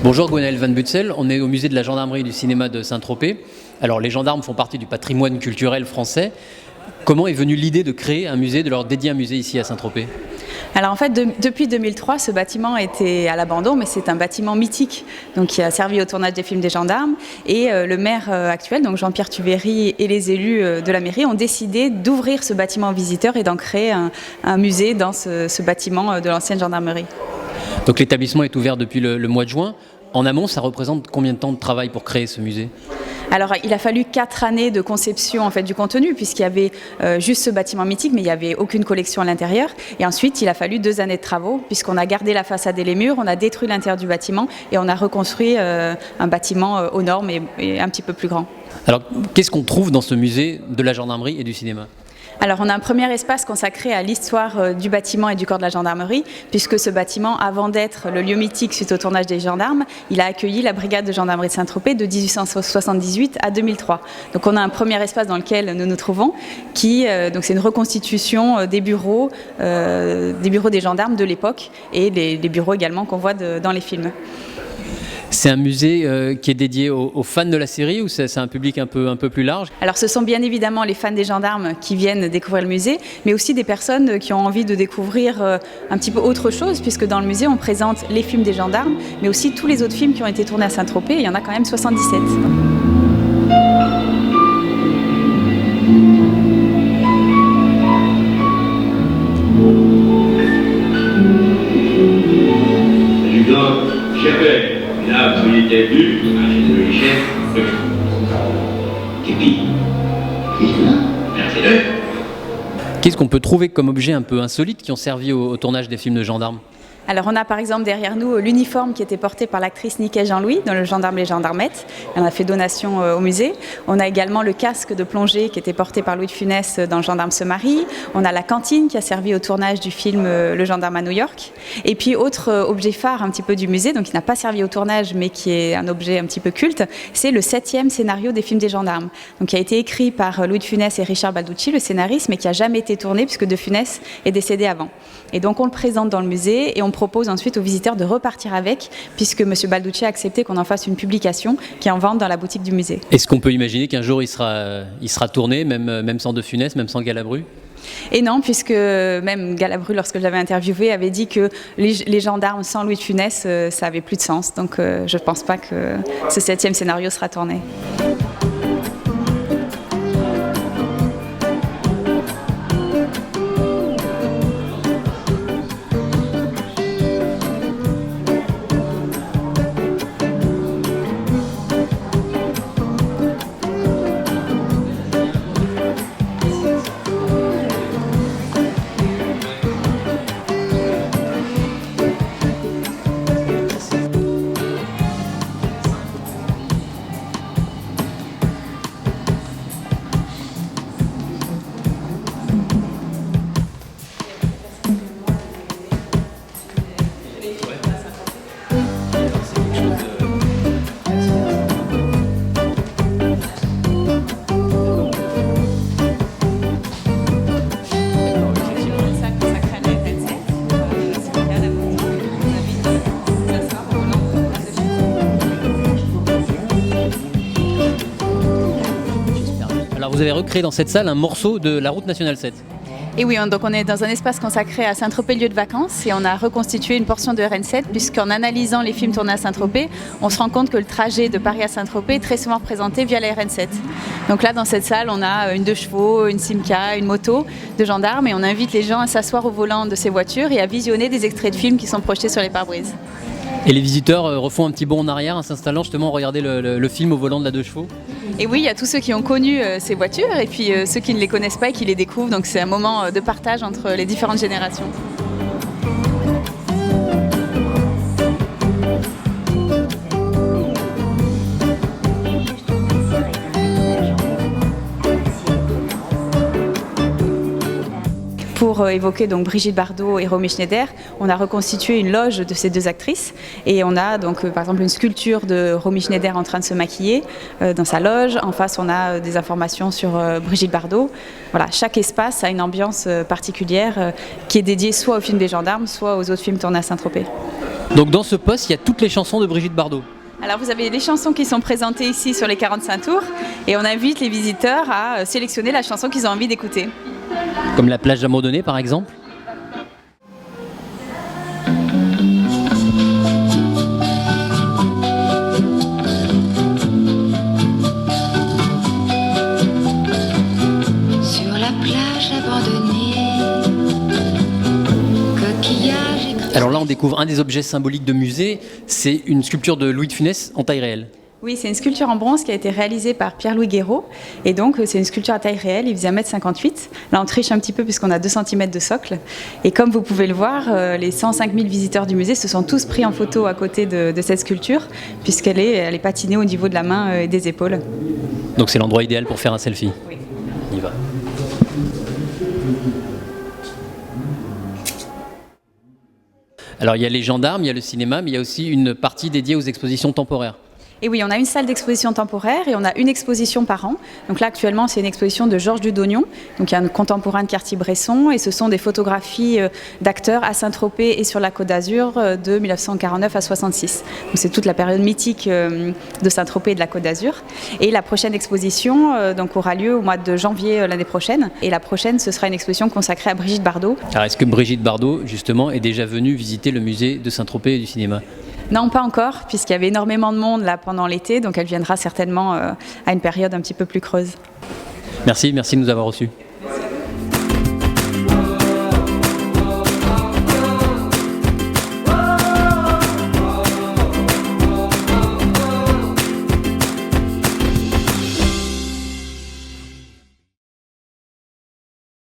Bonjour Gwenaëlle Van Butzel, on est au musée de la gendarmerie du cinéma de Saint-Tropez. Alors les gendarmes font partie du patrimoine culturel français. Comment est venue l'idée de créer un musée, de leur dédier un musée ici à Saint-Tropez ? Alors en fait, depuis 2003, ce bâtiment était à l'abandon, mais c'est un bâtiment mythique donc, qui a servi au tournage des films des gendarmes. Et le maire actuel, donc Jean-Pierre Tuvéry, et les élus de la mairie ont décidé d'ouvrir ce bâtiment aux visiteurs et d'en créer un musée dans ce bâtiment de l'ancienne gendarmerie. Donc l'établissement est ouvert depuis le mois de juin. En amont, ça représente combien de temps de travail pour créer ce musée ? Alors, il a fallu 4 années de conception en fait, du contenu, puisqu'il y avait juste ce bâtiment mythique, mais il n'y avait aucune collection à l'intérieur. Et ensuite, il a fallu 2 années de travaux, puisqu'on a gardé la façade et les murs, on a détruit l'intérieur du bâtiment et on a reconstruit un bâtiment aux normes et un petit peu plus grand. Alors, qu'est-ce qu'on trouve dans ce musée de la gendarmerie et du cinéma ? Alors, on a un premier espace consacré à l'histoire du bâtiment et du corps de la gendarmerie, puisque ce bâtiment, avant d'être le lieu mythique suite au tournage des gendarmes, il a accueilli la brigade de gendarmerie de Saint-Tropez de 1878 à 2003. Donc, on a un premier espace dans lequel nous nous trouvons, donc c'est une reconstitution des bureaux des gendarmes de l'époque et des bureaux également qu'on voit dans les films. C'est un musée qui est dédié aux fans de la série ou c'est un public un peu plus large ? Alors ce sont bien évidemment les fans des gendarmes qui viennent découvrir le musée, mais aussi des personnes qui ont envie de découvrir un petit peu autre chose, puisque dans le musée on présente les films des gendarmes, mais aussi tous les autres films qui ont été tournés à Saint-Tropez, il y en a quand même 77. Là, vous étiez vu, le chef, Képi. Merci. Qu'est-ce qu'on peut trouver comme objet un peu insolite qui ont servi au tournage des films de gendarmes ? Alors on a par exemple derrière nous l'uniforme qui était porté par l'actrice Nickel Jean-Louis dans Le Gendarme et les Gendarmettes. On a fait donation au musée. On a également le casque de plongée qui était porté par Louis de Funès dans Le Gendarme se marie. On a la cantine qui a servi au tournage du film Le Gendarme à New York. Et puis autre objet phare un petit peu du musée, donc qui n'a pas servi au tournage mais qui est un objet un petit peu culte, c'est le 7e scénario des films des gendarmes. Donc qui a été écrit par Louis de Funès et Richard Balducci, le scénariste, mais qui n'a jamais été tourné puisque de Funès est décédé avant. Et donc on le présente dans le musée et on propose ensuite aux visiteurs de repartir avec, puisque M. Balducci a accepté qu'on en fasse une publication qui est en vente dans la boutique du musée. Est-ce qu'on peut imaginer qu'un jour il sera tourné, même sans De Funès, même sans Galabru ? Et non, puisque même Galabru, lorsque je l'avais interviewé, avait dit que les gendarmes sans Louis de Funès, ça avait plus de sens. Donc je ne pense pas que ce 7e scénario sera tourné. Alors vous avez recréé dans cette salle un morceau de la route nationale 7. Et oui, donc on est dans un espace consacré à Saint-Tropez, lieu de vacances, et on a reconstitué une portion de RN7, puisqu'en analysant les films tournés à Saint-Tropez, on se rend compte que le trajet de Paris à Saint-Tropez est très souvent présenté via la RN7. Donc là, dans cette salle, on a une 2 chevaux, une Simca, une moto de gendarmes, et on invite les gens à s'asseoir au volant de ces voitures et à visionner des extraits de films qui sont projetés sur les pare-brises. Et les visiteurs refont un petit bond en arrière en s'installant justement, regarder le film au volant de la 2 chevaux. Et oui, il y a tous ceux qui ont connu ces voitures et puis ceux qui ne les connaissent pas et qui les découvrent. Donc c'est un moment de partage entre les différentes générations. Pour évoquer donc Brigitte Bardot et Romy Schneider, on a reconstitué une loge de ces 2 actrices et on a donc par exemple une sculpture de Romy Schneider en train de se maquiller dans sa loge. En face, on a des informations sur Brigitte Bardot. Voilà, chaque espace a une ambiance particulière qui est dédiée soit aux films des gendarmes, soit aux autres films tournés à Saint-Tropez. Donc dans ce poste, il y a toutes les chansons de Brigitte Bardot. Alors vous avez les chansons qui sont présentées ici sur les 45 tours et on invite les visiteurs à sélectionner la chanson qu'ils ont envie d'écouter. Comme la plage d'Amourdonnais par exemple. Sur la plage abandonnée, coquillages et cristaux. Alors là, on découvre un des objets symboliques de musée, c'est une sculpture de Louis de Funès en taille réelle. Oui, c'est une sculpture en bronze qui a été réalisée par Pierre-Louis Guéraud. Et donc, c'est une sculpture à taille réelle, il faisait 1,58 m. Là, on triche un petit peu puisqu'on a 2 cm de socle. Et comme vous pouvez le voir, les 105 000 visiteurs du musée se sont tous pris en photo à côté de cette sculpture, puisqu'elle est patinée au niveau de la main et des épaules. Donc c'est l'endroit idéal pour faire un selfie. Oui. On y va. Alors il y a les gendarmes, il y a le cinéma, mais il y a aussi une partie dédiée aux expositions temporaires. Et oui, on a une salle d'exposition temporaire et on a une exposition par an. Donc là, actuellement, c'est une exposition de Georges Dudognon, donc il y a un contemporain de Cartier-Bresson, et ce sont des photographies d'acteurs à Saint-Tropez et sur la Côte d'Azur de 1949 à 66. Donc c'est toute la période mythique de Saint-Tropez et de la Côte d'Azur. Et la prochaine exposition donc aura lieu au mois de janvier l'année prochaine. Et la prochaine, ce sera une exposition consacrée à Brigitte Bardot. Alors est-ce que Brigitte Bardot, justement, est déjà venue visiter le musée de Saint-Tropez et du cinéma ? Non, pas encore, puisqu'il y avait énormément de monde là pendant l'été, donc elle viendra certainement à une période un petit peu plus creuse. Merci de nous avoir reçus.